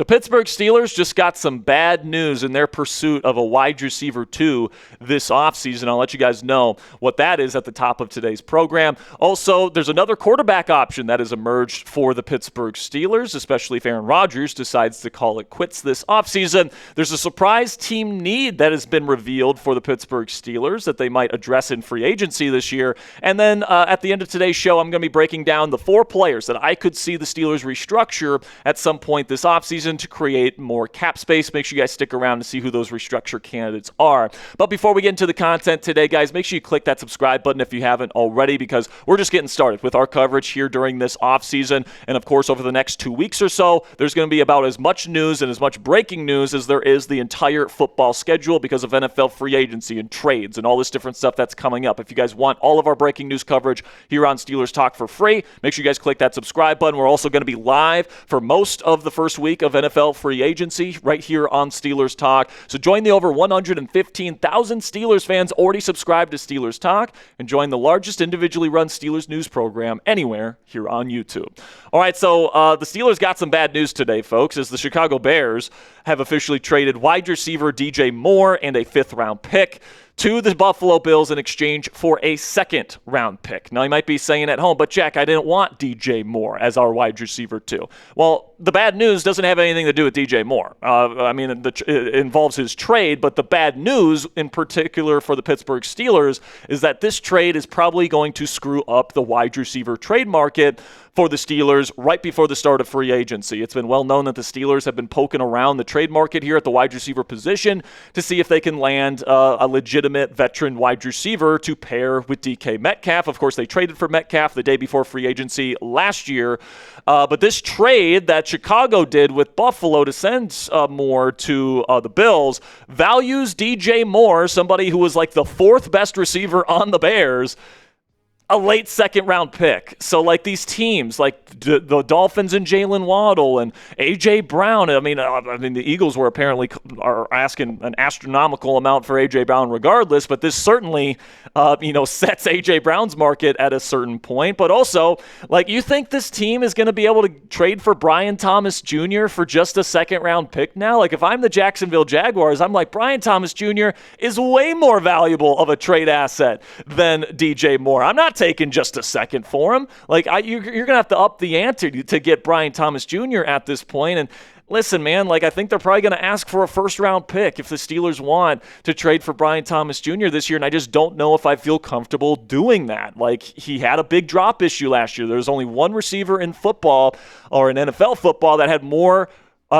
Pittsburgh Steelers just got some bad news in their pursuit of a wide receiver 2 this offseason. I'll let you guys know what that is at the top of today's program. Also, there's another quarterback option that has emerged for the Pittsburgh Steelers, especially if Aaron Rodgers decides to call it quits this offseason. There's a surprise team need that has been revealed for the Pittsburgh Steelers that they might address in free agency this year. And then at the end of today's show, I'm going to be breaking down the 4 players that I could see the Steelers restructure at some point this offseason to create more cap space. Make sure you guys stick around to see who those restructure candidates are. But before we get into the content today, guys, make sure you click that subscribe button if you haven't already, because we're just getting started with our coverage here during this offseason. And of course, over the next 2 weeks or so, there's going to be about as much news and as much breaking news as there is the entire football schedule because of NFL free agency and trades and all this different stuff that's coming up. If you guys want all of our breaking news coverage here on Steelers Talk for free, make sure you guys click that subscribe button. We're also going to be live for most of the first week of NFL free agency right here on Steelers Talk. So join the over 115,000 Steelers fans already subscribed to Steelers Talk and join the largest individually run Steelers news program anywhere here on YouTube. All right, so the Steelers got some bad news today, folks, as the Chicago Bears have officially traded wide receiver DJ Moore and a 5th-round pick to the Buffalo Bills in exchange for a 2nd-round pick. Now, you might be saying at home, but Jack, I didn't want DJ Moore as our wide receiver too. Well, the bad news doesn't have anything to do with DJ Moore. It involves his trade, but the bad news in particular for the Pittsburgh Steelers is that this trade is probably going to screw up the wide receiver trade market for the Steelers right before the start of free agency. It's been well known that the Steelers have been poking around the trade market here at the wide receiver position to see if they can land a legitimate veteran wide receiver to pair with DK Metcalf. Of course, they traded for Metcalf the day before free agency last year. But this trade that Chicago did with Buffalo to send Moore to the Bills values DJ Moore, somebody who was like the 4th best receiver on the Bears, a late 2nd-round pick. So, like, these teams, like the Dolphins and Jalen Waddle and A.J. Brown, I mean, the Eagles are asking an astronomical amount for A.J. Brown regardless, but this certainly, sets A.J. Brown's market at a certain point. But also, like, you think this team is going to be able to trade for Brian Thomas Jr. for just a 2nd-round pick now? Like, if I'm the Jacksonville Jaguars, I'm like, Brian Thomas Jr. is way more valuable of a trade asset than DJ Moore. I'm not taking just a 2nd for him. Like, you're going to have to up the ante to get Brian Thomas Jr. at this point. And listen, man, like, I think they're probably going to ask for a 1st-round pick if the Steelers want to trade for Brian Thomas Jr. this year, and I just don't know if I feel comfortable doing that. Like, he had a big drop issue last year. There's only one receiver in football or in NFL football that had more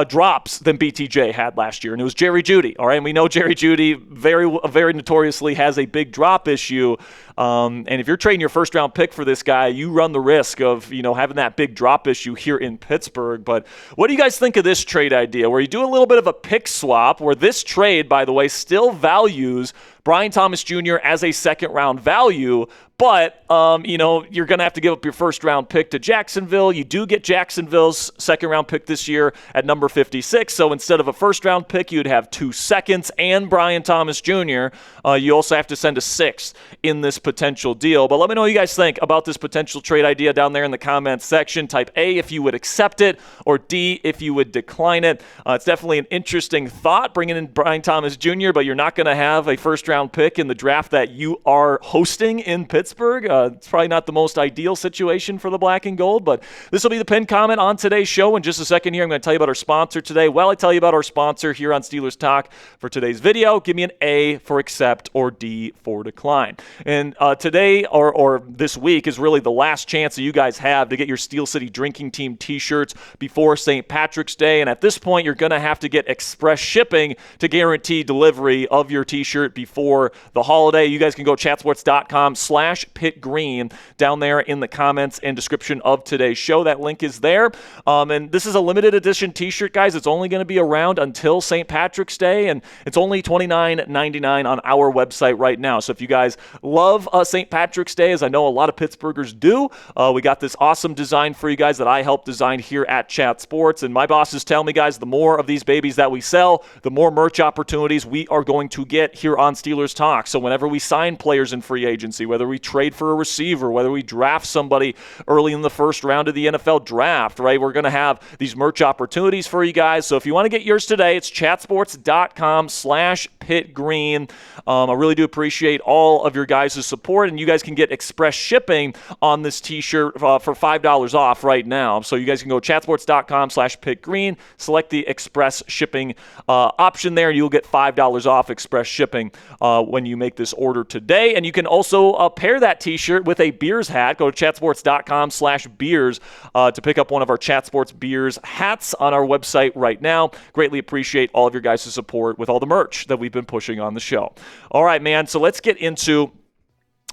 drops than BTJ had last year, and it was Jerry Jeudy. All right, and we know Jerry Jeudy very notoriously has a big drop issue. And if you're trading your 1st-round pick for this guy, you run the risk of having that big drop issue here in Pittsburgh. But what do you guys think of this trade idea, where you do a little bit of a pick swap, where this trade, by the way, still values Brian Thomas Jr. as a 2nd-round value, but you're going to have to give up your 1st-round pick to Jacksonville. You do get Jacksonville's 2nd-round pick this year at number 56. So instead of a 1st-round pick, you'd have 2 seconds and Brian Thomas Jr. You also have to send a 6th in this potential deal. But let me know what you guys think about this potential trade idea down there in the comments section. Type A if you would accept it, or D if you would decline it. It's definitely an interesting thought, bringing in Brian Thomas Jr., but you're not going to have a 1st-round pick in the draft that you are hosting in Pittsburgh. It's probably not the most ideal situation for the black and gold, but this will be the pinned comment on today's show. In just a second here, I'm going to tell you about our sponsor today. While I tell you about our sponsor here on Steelers Talk for today's video, give me an A for accept or D for decline. And today or this week is really the last chance that you guys have to get your Steel City Drinking Team t-shirts before St. Patrick's Day. And at this point, you're going to have to get express shipping to guarantee delivery of your t-shirt before the holiday. You guys can go chatsports.com/pitgreen down there in the comments and description of today's show. That link is there. And this is a limited edition t-shirt, guys. It's only going to be around until St. Patrick's Day, and it's only $29.99 on our website right now. So if you guys love St. Patrick's Day, as I know a lot of Pittsburghers do, we got this awesome design for you guys that I helped design here at Chat Sports. And my bosses tell me, guys, the more of these babies that we sell, the more merch opportunities we are going to get here on Steelers Steelers talk. So whenever we sign players in free agency, whether we trade for a receiver, whether we draft somebody early in the first round of the NFL draft, right, we're going to have these merch opportunities for you guys. So if you want to get yours today, it's chatsports.com/pitgreen. I really do appreciate all of your guys' support, and you guys can get express shipping on this t-shirt for $5 off right now. So you guys can go chatsports.com/pitgreen, select the express shipping option there, and you'll get $5 off express shipping when you make this order today. And you can also pair that t-shirt with a Beers hat. Go to chatsports.com/beers to pick up one of our Chat Sports Beers hats on our website right now. Greatly appreciate all of your guys' support with all the merch that we've been pushing on the show. All right, man, so let's get into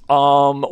the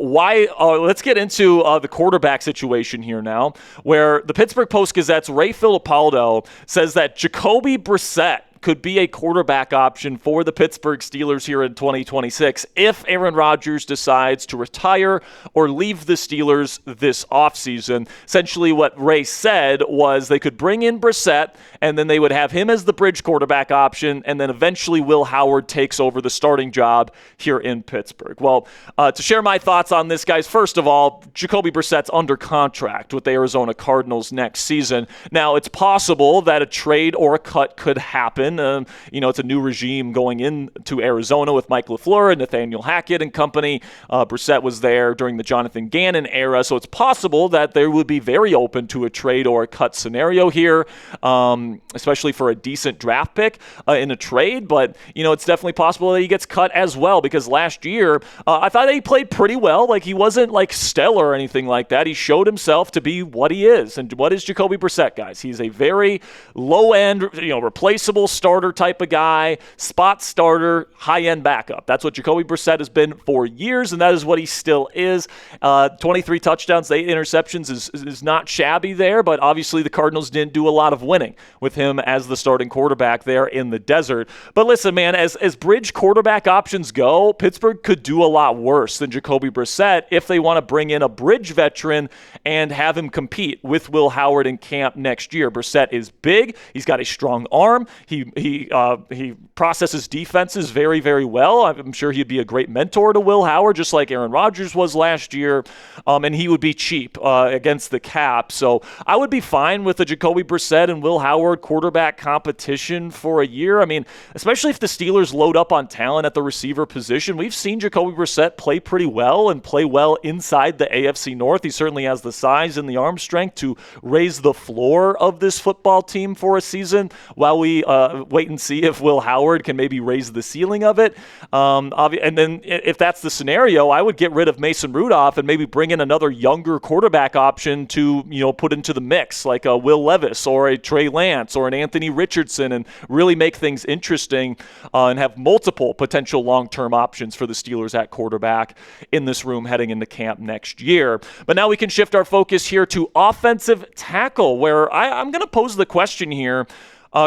quarterback situation here now, where the Pittsburgh Post-Gazette's Ray Filipaldo says that Jacoby Brissett could be a quarterback option for the Pittsburgh Steelers here in 2026 if Aaron Rodgers decides to retire or leave the Steelers this offseason. Essentially what Ray said was they could bring in Brissett, and then they would have him as the bridge quarterback option, and then eventually Will Howard takes over the starting job here in Pittsburgh. Well, to share my thoughts on this, guys, first of all, Jacoby Brissett's under contract with the Arizona Cardinals next season. Now, it's possible that a trade or a cut could happen. It's a new regime going into Arizona with Mike LaFleur and Nathaniel Hackett and company. Brissett was there during the Jonathan Gannon era, so it's possible that they would be very open to a trade or a cut scenario here, especially for a decent draft pick in a trade. But, it's definitely possible that he gets cut as well, because last year I thought he played pretty well. Like, he wasn't like stellar or anything like that. He showed himself to be what he is. And what is Jacoby Brissett, guys? He's a very low-end, replaceable starter type of guy, spot starter, high-end backup. That's what Jacoby Brissett has been for years, and that is what he still is. 23 touchdowns, 8 interceptions is not shabby there, but obviously the Cardinals didn't do a lot of winning with him as the starting quarterback there in the desert. But listen, man, as bridge quarterback options go, Pittsburgh could do a lot worse than Jacoby Brissett if they want to bring in a bridge veteran and have him compete with Will Howard in camp next year. Brissett is big. He's got a strong arm. He processes defenses very, very well. I'm sure he'd be a great mentor to Will Howard, just like Aaron Rodgers was last year, and he would be cheap against the cap. So I would be fine with a Jacoby Brissett and Will Howard quarterback competition for a year. I mean, especially if the Steelers load up on talent at the receiver position. We've seen Jacoby Brissett play pretty well and play well inside the AFC North. He certainly has the size and the arm strength to raise the floor of this football team for a season while we wait and see if Will Howard can maybe raise the ceiling of it. And then if that's the scenario, I would get rid of Mason Rudolph and maybe bring in another younger quarterback option to, put into the mix, like a Will Levis or a Trey Lance or an Anthony Richardson, and really make things interesting and have multiple potential long-term options for the Steelers at quarterback in this room heading into camp next year. But now we can shift our focus here to offensive tackle, where I'm going to pose the question here.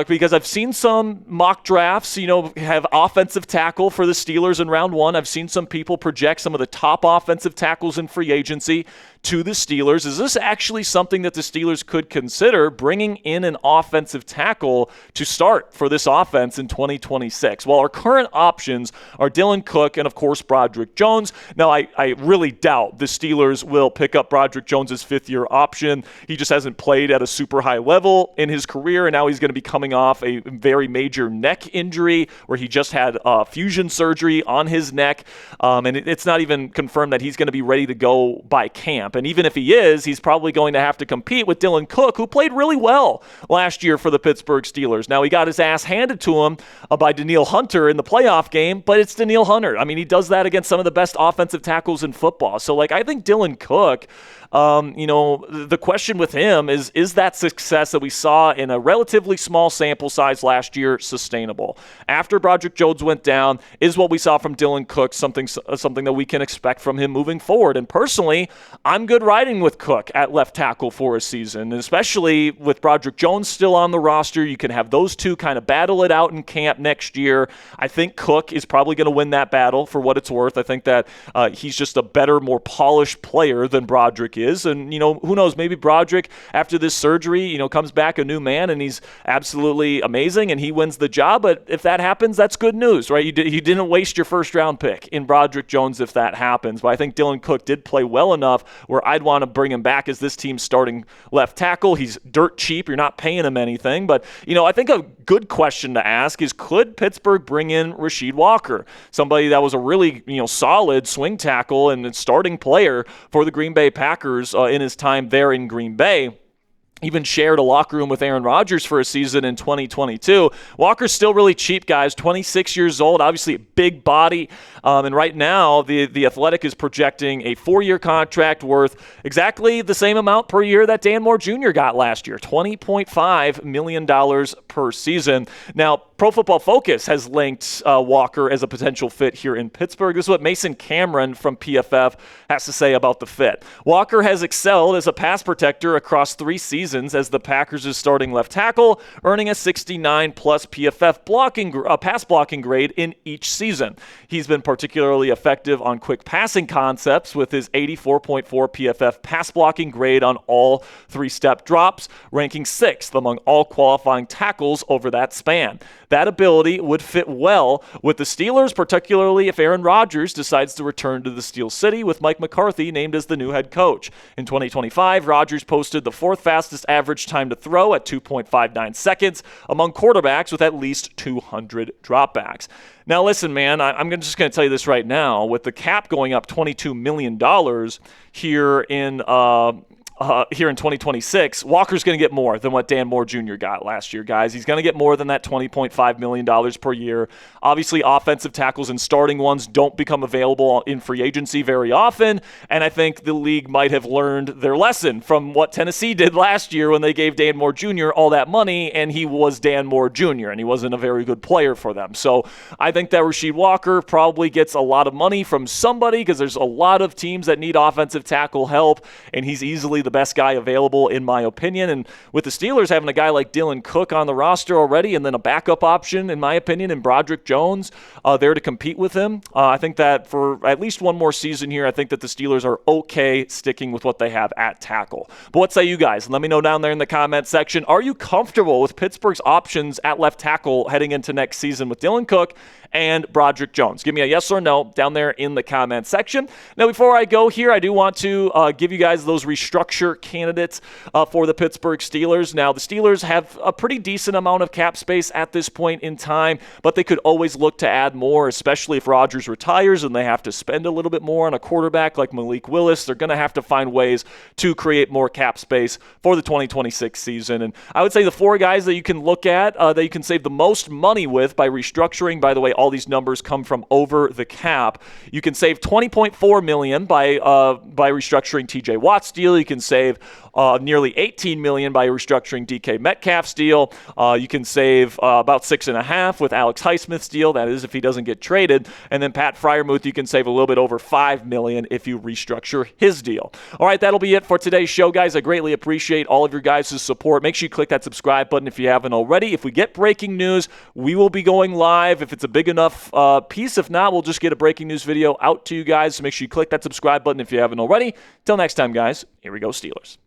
Because I've seen some mock drafts, have offensive tackle for the Steelers in round 1. I've seen some people project some of the top offensive tackles in free agency to the Steelers. Is this actually something that the Steelers could consider, bringing in an offensive tackle to start for this offense in 2026? Well, our current options are Dylan Cook and, of course, Broderick Jones. Now, I really doubt the Steelers will pick up Broderick Jones' fifth-year option. He just hasn't played at a super high level in his career, and now he's going to be coming off a very major neck injury where he just had fusion surgery on his neck, and it's not even confirmed that he's going to be ready to go by camp. And even if he is, he's probably going to have to compete with Dylan Cook, who played really well last year for the Pittsburgh Steelers. Now, he got his ass handed to him by Danielle Hunter in the playoff game, but it's Danielle Hunter. I mean, he does that against some of the best offensive tackles in football. So, I think Dylan Cook, the question with him is that success that we saw in a relatively small sample size last year sustainable? After Broderick Jones went down, is what we saw from Dylan Cook something that we can expect from him moving forward? And personally, I'm good riding with Cook at left tackle for a season, and especially with Broderick Jones still on the roster. You can have those two kind of battle it out in camp next year. I think Cook is probably going to win that battle for what it's worth. I think that he's just a better, more polished player than Broderick is. And, who knows, maybe Broderick, after this surgery, comes back a new man and he's absolutely amazing and he wins the job. But if that happens, that's good news, right? You didn't waste your first-round pick in Broderick Jones if that happens. But I think Dylan Cook did play well enough where I'd want to bring him back as this team's starting left tackle. He's dirt cheap. You're not paying him anything. But, I think a good question to ask is, could Pittsburgh bring in Rasheed Walker, somebody that was a really, solid swing tackle and starting player for the Green Bay Packers in his time there in Green Bay? Even shared a locker room with Aaron Rodgers for a season in 2022. Walker's still really cheap, guys, 26 years old, obviously a big body. And right now, the Athletic is projecting a 4-year contract worth exactly the same amount per year that Dan Moore Jr. got last year, $20.5 million per season. Now, Pro Football Focus has linked Walker as a potential fit here in Pittsburgh. This is what Mason Cameron from PFF has to say about the fit. Walker has excelled as a pass protector across 3 seasons as the Packers' starting left tackle, earning a 69-plus PFF pass blocking grade in each season. He's been particularly effective on quick passing concepts with his 84.4 PFF pass blocking grade on all 3-step drops, ranking 6th among all qualifying tackles over that span. That ability would fit well with the Steelers, particularly if Aaron Rodgers decides to return to the Steel City with Mike McCarthy named as the new head coach. In 2025, Rodgers posted the 4th fastest average time to throw at 2.59 seconds among quarterbacks with at least 200 dropbacks. Now, listen, man, I'm just going to tell you this right now. With the cap going up $22 million here in 2026, Walker's going to get more than what Dan Moore Jr. got last year, guys. He's going to get more than that $20.5 million per year. Obviously, offensive tackles and starting ones don't become available in free agency very often, and I think the league might have learned their lesson from what Tennessee did last year when they gave Dan Moore Jr. all that money, and he was Dan Moore Jr., and he wasn't a very good player for them. So I think that Rasheed Walker probably gets a lot of money from somebody because there's a lot of teams that need offensive tackle help, and he's easily the best guy available, in my opinion. And with the Steelers having a guy like Dylan Cook on the roster already, and then a backup option, in my opinion, in Broderick Jones there to compete with him, I think that for at least one more season here, I think that the Steelers are okay sticking with what they have at tackle. But what say you guys? Let me know down there in the comment section. Are you comfortable with Pittsburgh's options at left tackle heading into next season with Dylan Cook and Broderick Jones? Give me a yes or no down there in the comment section. Now, before I go here, I do want to give you guys those restructure candidates for the Pittsburgh Steelers. Now, the Steelers have a pretty decent amount of cap space at this point in time, but they could always look to add more, especially if Rodgers retires and they have to spend a little bit more on a quarterback like Malik Willis. They're going to have to find ways to create more cap space for the 2026 season. And I would say the 4 guys that you can look at that you can save the most money with by restructuring, by the way, all these numbers come from over the cap. You can save $20.4 million by restructuring TJ Watt's deal. You can save nearly $18 million by restructuring DK Metcalf's deal. You can save about $6.5 million with Alex Highsmith's deal. That is if he doesn't get traded. And then Pat Freiermuth, you can save a little bit over $5 million if you restructure his deal. All right, that'll be it for today's show, guys. I greatly appreciate all of your guys' support. Make sure you click that subscribe button if you haven't already. If we get breaking news, we will be going live if it's a big enough piece. If not, we'll just get a breaking news video out to you guys. So make sure you click that subscribe button if you haven't already. Till next time, guys, here we go, Steelers.